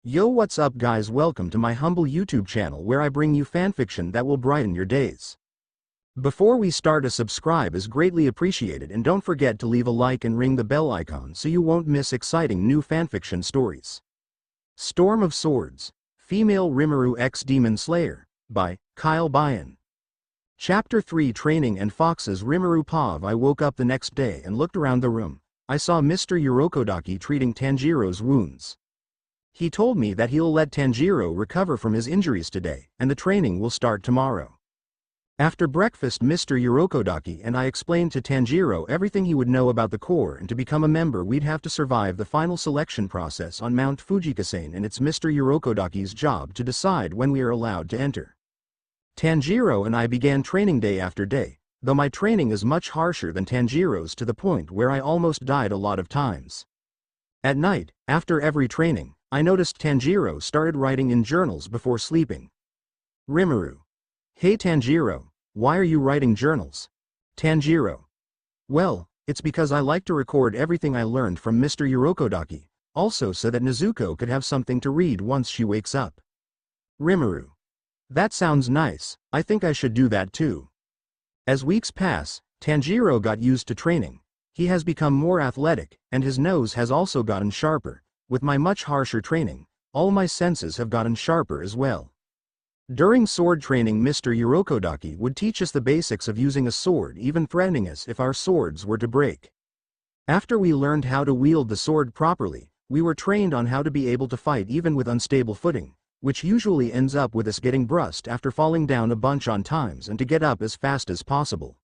Yo, what's up guys, welcome to my humble YouTube channel where I bring you fanfiction that will brighten your days. Before we start, a subscribe is greatly appreciated, and don't forget to leave a like and ring the bell icon so you won't miss exciting new fanfiction stories. Storm of Swords, Female Rimuru X Demon Slayer, by KyleBayan. Chapter 3, Training and Fox's Rimuru Pav. I woke up the next day and looked around the room. I saw Mr. Urokodaki treating Tanjiro's wounds. He told me that he'll let Tanjiro recover from his injuries today, and the training will start tomorrow. After breakfast, Mr. Urokodaki and I explained to Tanjiro everything he would know about the Corps, and to become a member we'd have to survive the final selection process on Mount Fujikasane, and it's Mr. Urokodaki's job to decide when we are allowed to enter. Tanjiro and I began training day after day, though my training is much harsher than Tanjiro's, to the point where I almost died a lot of times. At night, after every training, I noticed Tanjiro started writing in journals before sleeping. Rimuru. Hey Tanjiro, why are you writing journals? Tanjiro. Well, it's because I like to record everything I learned from Mr. Urokodaki, also so that Nezuko could have something to read once she wakes up. Rimuru. That sounds nice, I think I should do that too. As weeks pass, Tanjiro got used to training. He has become more athletic, and his nose has also gotten sharper. With my much harsher training, all my senses have gotten sharper as well. During sword training, Mr. Urokodaki would teach us the basics of using a sword, even threatening us if our swords were to break. After we learned how to wield the sword properly, we were trained on how to be able to fight even with unstable footing, which usually ends up with us getting brushed after falling down a bunch on times, and to get up as fast as possible.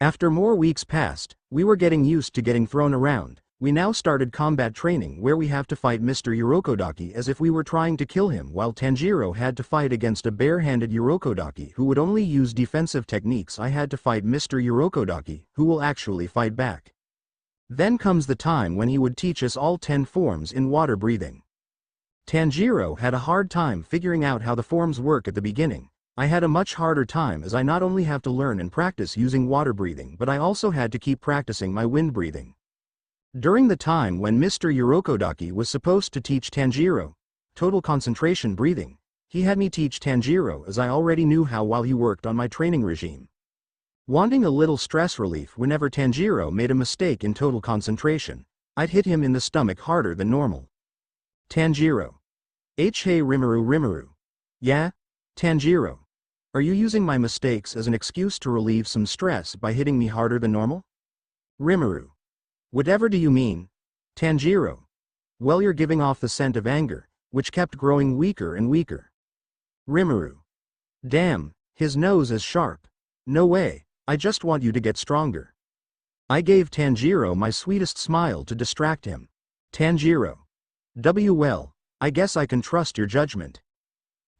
After more weeks passed, we were getting used to getting thrown around. We now started combat training, where we have to fight Mr. Urokodaki as if we were trying to kill him, while Tanjiro had to fight against a bare-handed Urokodaki who would only use defensive techniques. I had to fight Mr. Urokodaki, who will actually fight back. Then comes the time when he would teach us all 10 forms in water breathing. Tanjiro had a hard time figuring out how the forms work at the beginning. I had a much harder time, as I not only have to learn and practice using water breathing, but I also had to keep practicing my wind breathing. During the time when Mr. Urokodaki was supposed to teach Tanjiro total concentration breathing, he had me teach Tanjiro, as I already knew how while he worked on my training regime. Wanting a little stress relief whenever Tanjiro made a mistake in total concentration, I'd hit him in the stomach harder than normal. Tanjiro. Hey Rimuru. Yeah? Tanjiro. Are you using my mistakes as an excuse to relieve some stress by hitting me harder than normal? Rimuru. Whatever do you mean? Tanjiro. Well, you're giving off the scent of anger, which kept growing weaker and weaker. Rimuru. Damn, his nose is sharp. No way, I just want you to get stronger. I gave Tanjiro my sweetest smile to distract him. Tanjiro. Well, I guess I can trust your judgment.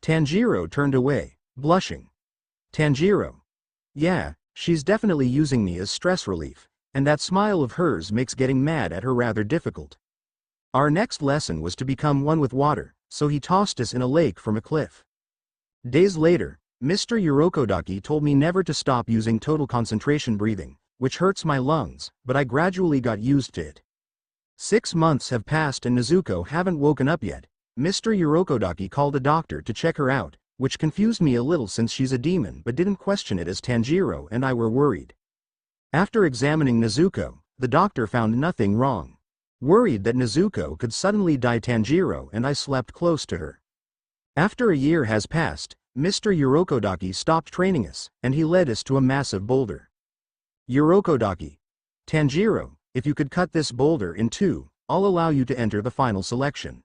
Tanjiro turned away, blushing. Tanjiro. Yeah, she's definitely using me as stress relief, and that smile of hers makes getting mad at her rather difficult. Our next lesson was to become one with water, so he tossed us in a lake from a cliff. Days later, Mr. Urokodaki told me never to stop using total concentration breathing, which hurts my lungs, but I gradually got used to it. 6 months have passed and Nezuko haven't woken up yet. Mr. Urokodaki called a doctor to check her out, which confused me a little since she's a demon, but didn't question it, as Tanjiro and I were worried. After examining Nezuko, the doctor found nothing wrong. Worried that Nezuko could suddenly die, Tanjiro and I slept close to her. After a year has passed, Mr. Urokodaki stopped training us, and he led us to a massive boulder. Urokodaki. Tanjiro, if you could cut this boulder in 2, I'll allow you to enter the final selection.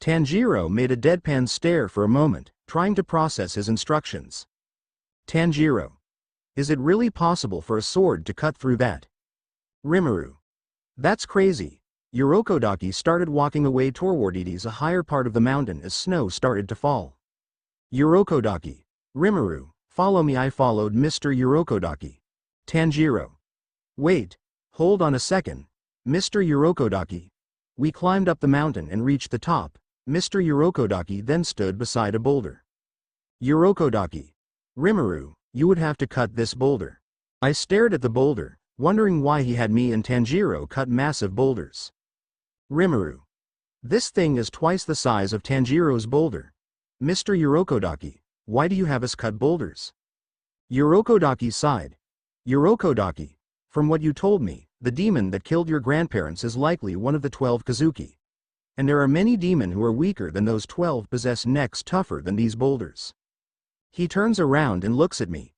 Tanjiro made a deadpan stare for a moment, trying to process his instructions. Tanjiro. Is it really possible for a sword to cut through that? Rimuru. That's crazy. Urokodaki started walking away toward a higher part of the mountain as snow started to fall. Urokodaki. Rimuru, follow me. I followed Mr. Urokodaki. Tanjiro. Wait, hold on a second. Mr. Urokodaki. We climbed up the mountain and reached the top. Mr. Urokodaki then stood beside a boulder. Urokodaki. Rimuru, you would have to cut this boulder. I stared at the boulder, wondering why he had me and Tanjiro cut massive boulders. Rimuru. This thing is twice the size of Tanjiro's boulder. Mr. Urokodaki, why do you have us cut boulders? Urokodaki sighed. Urokodaki, from what you told me, the demon that killed your grandparents is likely one of the 12 Kazuki. And there are many demon who are weaker than those 12 possess necks tougher than these boulders. He turns around and looks at me.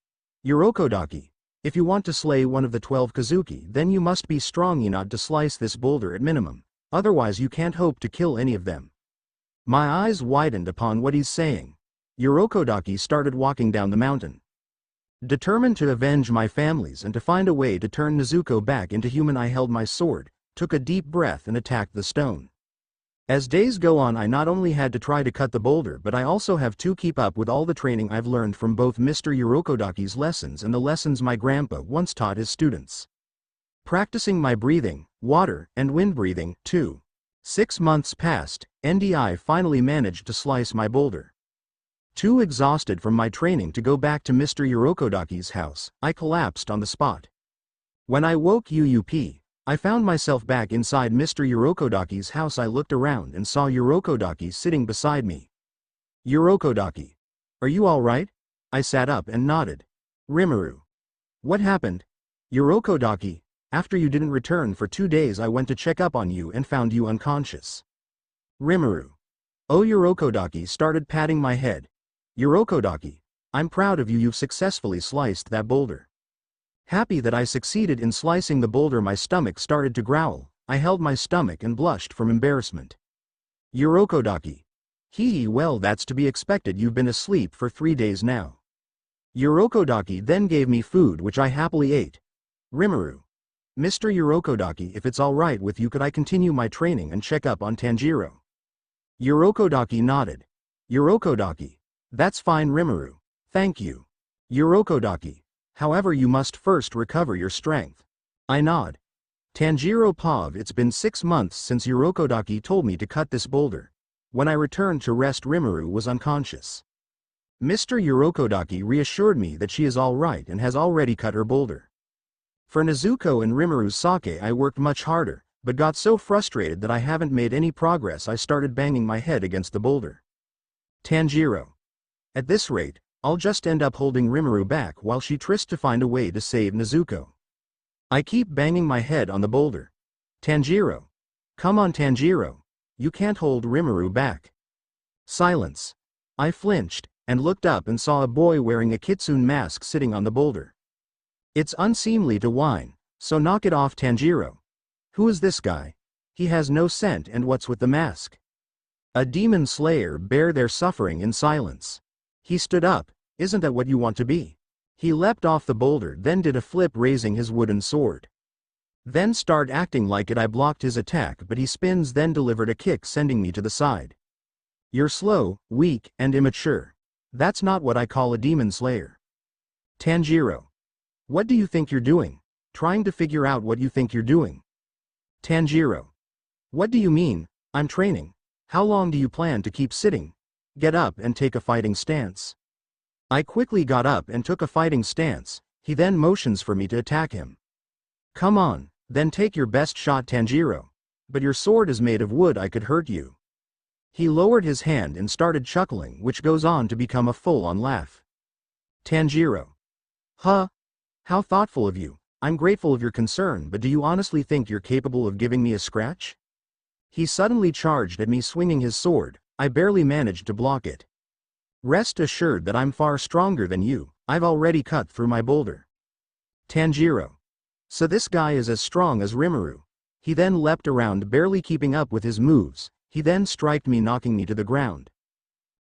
Urokodaki, if you want to slay one of the 12 Kazuki, then you must be strong enough to slice this boulder at minimum. Otherwise you can't hope to kill any of them. My eyes widened upon what he's saying. Urokodaki started walking down the mountain. Determined to avenge my families and to find a way to turn Nezuko back into human, I held my sword, took a deep breath and attacked the stone. As days go on, I not only had to try to cut the boulder, but I also have to keep up with all the training I've learned from both Mr. Urokodaki's lessons and the lessons my grandpa once taught his students. Practicing my breathing, water, and wind breathing, too. 6 months passed, and I finally managed to slice my boulder. Too exhausted from my training to go back to Mr. Urokodaki's house, I collapsed on the spot. When I woke UUP, I found myself back inside Mr. Urokodaki's house. I looked around and saw Urokodaki sitting beside me. Urokodaki, are you all right? I sat up and nodded. Rimuru. What happened? Urokodaki, after you didn't return for 2 days, I went to check up on you and found you unconscious. Rimuru. Oh, Urokodaki started patting my head. Urokodaki, I'm proud of you. You've successfully sliced that boulder. Happy that I succeeded in slicing the boulder, my stomach started to growl. I held my stomach and blushed from embarrassment. Urokodaki. Hee, well, that's to be expected. You've been asleep for 3 days now. Urokodaki then gave me food which I happily ate. Rimuru. Mr. Urokodaki, if it's all right with you, could I continue my training and check up on Tanjiro? Urokodaki nodded. Urokodaki. That's fine, Rimuru. Thank you. Urokodaki. However, you must first recover your strength. I nod. Tanjiro Pov, it's been 6 months since Urokodaki told me to cut this boulder. When I returned to rest, Rimuru was unconscious. Mr. Urokodaki reassured me that she is all right and has already cut her boulder. For Nezuko and Rimuru's sake, I worked much harder, but got so frustrated that I haven't made any progress. I started banging my head against the boulder. Tanjiro. At this rate, I'll just end up holding Rimuru back while she tries to find a way to save Nezuko. I keep banging my head on the boulder. Tanjiro. Come on, Tanjiro. You can't hold Rimuru back. Silence. I flinched, and looked up and saw a boy wearing a kitsune mask sitting on the boulder. It's unseemly to whine, so knock it off, Tanjiro. Who is this guy? He has no scent, and what's with the mask? A demon slayer. Bear their suffering in silence. He stood up. Isn't that what you want to be? He leapt off the boulder, then did a flip raising his wooden sword. Then start acting like it. I blocked his attack, but he spins, then delivered a kick sending me to the side. You're slow, weak, and immature. That's not what I call a demon slayer. Tanjiro. What do you think you're doing? Trying to figure out what you think you're doing. Tanjiro. What do you mean? I'm training. How long do you plan to keep sitting? Get up and take a fighting stance. I quickly got up and took a fighting stance. He then motions for me to attack him. Come on, then take your best shot, Tanjiro. But your sword is made of wood, I could hurt you. He lowered his hand and started chuckling, which goes on to become a full-on laugh. Tanjiro. Huh? How thoughtful of you. I'm grateful of your concern, but do you honestly think you're capable of giving me a scratch? He suddenly charged at me, swinging his sword. I barely managed to block it. Rest assured that I'm far stronger than you. I've already cut through my boulder. Tanjiro. So this guy is as strong as Rimuru. He then leapt around, barely keeping up with his moves. He then striked me, knocking me to the ground.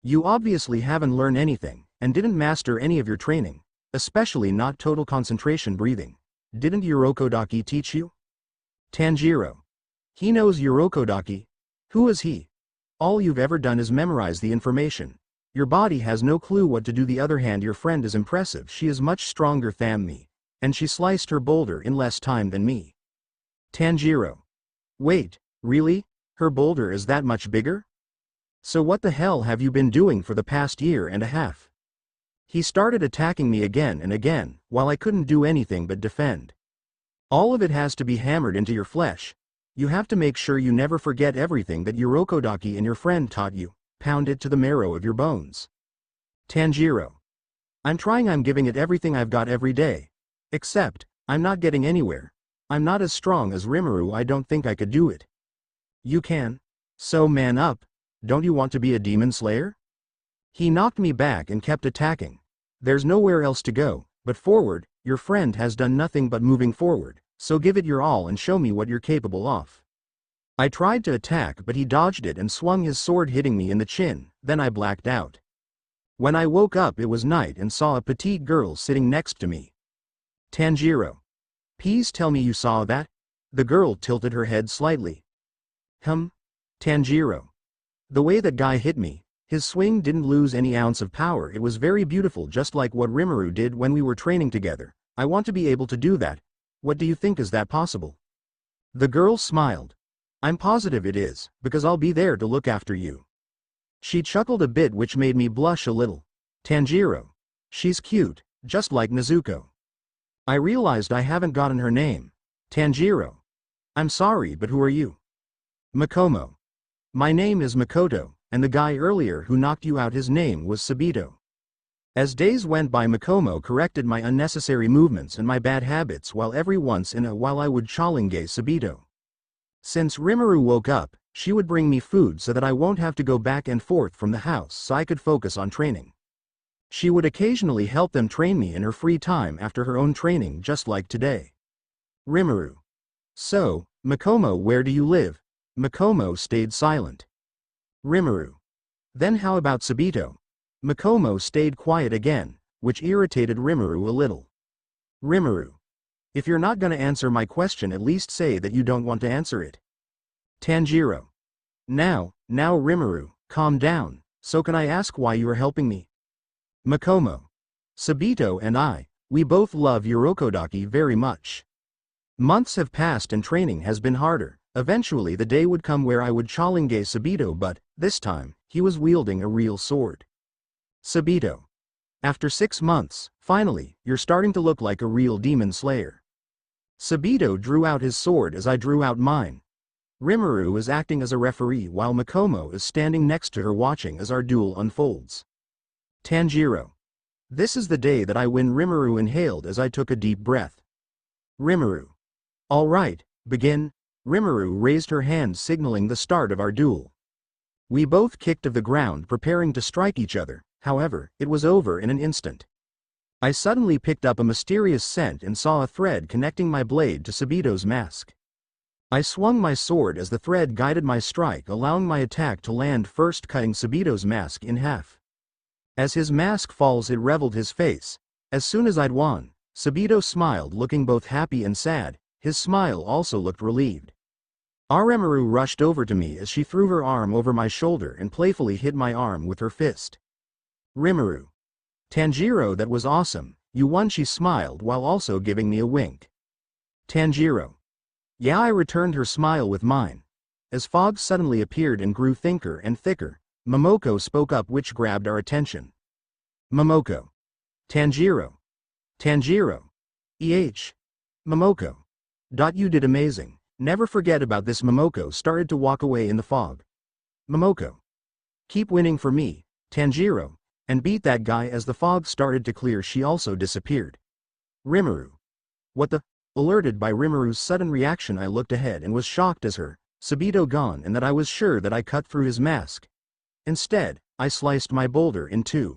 You obviously haven't learned anything, and didn't master any of your training, especially not total concentration breathing. Didn't Urokodaki teach you? Tanjiro. He knows Urokodaki. Who is he? All you've ever done is memorize the information. Your body has no clue what to do. The other hand, your friend is impressive. She is much stronger than me, and she sliced her boulder in less time than me. Tanjiro. Wait, really? Her boulder is that much bigger? So what the hell have you been doing for the past year and a half? He started attacking me again and again, while I couldn't do anything but defend. All of it has to be hammered into your flesh. You have to make sure you never forget everything that Urokodaki and your friend taught you. Pound it to the marrow of your bones. Tanjiro. I'm trying, I'm giving it everything I've got every day. Except, I'm not getting anywhere. I'm not as strong as Rimuru, I don't think I could do it. You can. So man up. Don't you want to be a demon slayer? He knocked me back and kept attacking. There's nowhere else to go, but forward. Your friend has done nothing but moving forward, so give it your all and show me what you're capable of. I tried to attack, but he dodged it and swung his sword, hitting me in the chin, then I blacked out. When I woke up it was night and saw a petite girl sitting next to me. Tanjiro. Please tell me you saw that? The girl tilted her head slightly. Tanjiro. The way that guy hit me, his swing didn't lose any ounce of power, it was very beautiful, just like what Rimuru did when we were training together. I want to be able to do that. What do you think, is that possible? The girl smiled. I'm positive it is, because I'll be there to look after you. She chuckled a bit, which made me blush a little. Tanjiro. She's cute, just like Nezuko. I realized I haven't gotten her name. Tanjiro. I'm sorry, but who are you? Makomo. My name is Makoto, and the guy earlier who knocked you out, his name was Sabito. As days went by, Makomo corrected my unnecessary movements and my bad habits, while every once in a while I would challenge Sabito. Since Rimuru woke up, she would bring me food so that I won't have to go back and forth from the house, so I could focus on training. She would occasionally help them train me in her free time after her own training, just like today. Rimuru. So, Makomo, where do you live? Makomo stayed silent. Rimuru. Then how about Sabito? Makomo stayed quiet again, which irritated Rimuru a little. Rimuru. If you're not gonna answer my question, at least say that you don't want to answer it. Tanjiro. Now Rimuru, calm down. So can I ask why you are helping me? Makomo. Sabito and I, we both love Urokodaki very much. Months have passed and training has been harder. Eventually the day would come where I would challenge Sabito, but, this time, he was wielding a real sword. Sabito. After 6 months, finally, you're starting to look like a real demon slayer. Sabito drew out his sword as I drew out mine. Rimuru is acting as a referee while Makomo is standing next to her watching as our duel unfolds. Tanjiro. This is the day that I win, Rimuru inhaled as I took a deep breath. Rimuru. All right, begin. Rimuru raised her hand, signaling the start of our duel. We both kicked of the ground, preparing to strike each other. However, it was over in an instant. I suddenly picked up a mysterious scent and saw a thread connecting my blade to Sabito's mask. I swung my sword as the thread guided my strike, allowing my attack to land first, cutting Sabito's mask in half. As his mask falls, it revealed his face. As soon as I'd won, Sabito smiled, looking both happy and sad. His smile also looked relieved. Rimuru rushed over to me as she threw her arm over my shoulder and playfully hit my arm with her fist. Rimuru. Tanjiro, that was awesome, you won, she smiled while also giving me a wink. Tanjiro. Yeah, I returned her smile with mine. As fog suddenly appeared and grew thicker and thicker, Momoko spoke up, which grabbed our attention. Momoko. Tanjiro. Tanjiro. Momoko. You did amazing. Never forget about this. Momoko started to walk away in the fog. Momoko. Keep winning for me, Tanjiro, and beat that guy. As the fog started to clear, she also disappeared. Rimuru. What the? Alerted by Rimuru's sudden reaction, I looked ahead and was shocked as her Sabito gone, and that I was sure that I cut through his mask. Instead, I sliced my boulder in two.